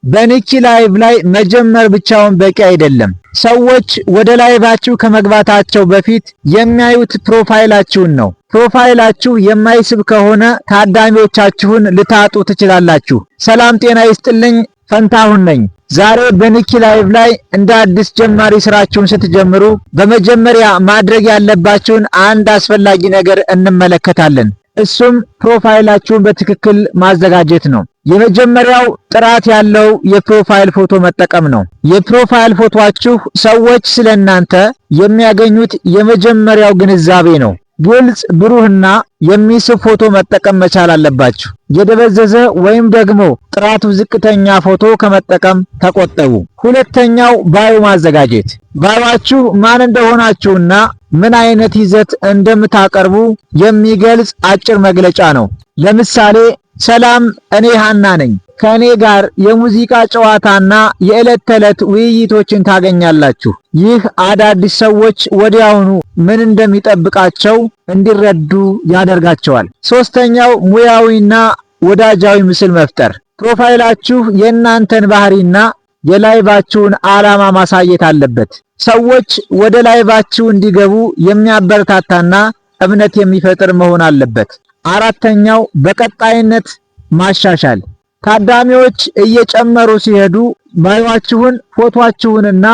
በኒኪ ላይቭ ላይ መጀመር ብቻውን በቂ አይደለም። ሰዎች ወደ ላይቫችሁ ከመግባታቸው በፊት የሚያዩት ፕሮፋይላችሁን ነው። ፕሮፋይላችሁ የማይስብ ከሆነ ታዳሚዎቻችሁን ልታጡ ትችላላችሁ። ሰላም ጤና ይስጥልኝ፣ ፈንታሁን ነኝ። ዛሬ በኒኪ ላይቭ ላይ እንደ አዲስ ጀማሪ ስራችሁን ስትጀምሩ በመጀመሪያ ማድረግ ያለባችሁን አንድ አስፈላጊ ነገር እንመለከታለን። እሱም ፕሮፋይላችሁን በትክክል ማዘጋጀት ነው። የመጀመሪያው ጥራት ያለው የፕሮፋይል ፎቶ መጠቀም ነው። የፕሮፋይል ፎቶአችሁ ሰዎች ስለናንተ የሚያገኙት የመጀመሪያው ግንዛቤ ነው። ግልጽ፣ ብሩህና የሚስብ ፎቶ መጠቀም መቻል አለባችሁ። የደበዘዘ ወይም ደግሞ ጥራቱ ዝቅተኛ ፎቶ ከመጠቀም ተቆጠቡ። ሁለተኛው ባዮ ማዘጋጀት። ባዮአችሁ ማን እንደሆናችሁና ምን አይነት ይዘት እንደምታቀርቡ የሚገልጽ አጭር መግለጫ ነው። ለምሳሌ ሰላም፣ እኔ ሃና ነኝ። ከኔ ጋር የሙዚቃ ጨዋታና የዕለት ተዕለት ውይይቶችን ታገኛላችሁ። ይህ አዳዲስ ሰዎች ወዲያውኑ ምን እንደሚጠብቃቸው እንዲረዱ ያደርጋቸዋል። ሶስተኛው ሙያዊና ወዳጃዊ ምስል መፍጠር። ፕሮፋይላችሁ የእናንተን ባህሪና የላይቫችሁን ዓላማ ማሳየት አለበት። ሰዎች ወደ ላይቫችሁ እንዲገቡ የሚያበረታታና እምነት የሚፈጥር መሆን አለበት። አራተኛው በቀጣይነት ማሻሻል። ታዳሚዎች እየጨመሩ ሲሄዱ ባዮአችሁን፣ ፎቶአችሁንና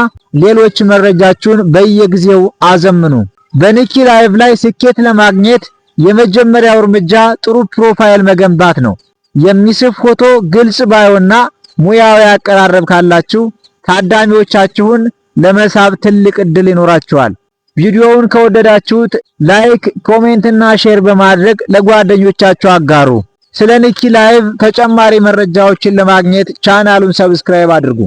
ሌሎች መረጃችሁን በየጊዜው አዘምኑ። በኒኪ ላይቭ ላይ ስኬት ለማግኘት የመጀመሪያው እርምጃ ጥሩ ፕሮፋይል መገንባት ነው። የሚስብ ፎቶ፣ ግልጽ ባዮና ሙያዊ አቀራረብ ካላችሁ ታዳሚዎቻችሁን ለመሳብ ትልቅ ዕድል ይኖራችኋል። ቪዲዮውን ከወደዳችሁት ላይክ፣ ኮሜንት እና ሼር በማድረግ ለጓደኞቻችሁ አጋሩ። ስለ ኒኪ ላይቭ ተጨማሪ መረጃዎችን ለማግኘት ቻናሉን ሰብስክራይብ አድርጉ።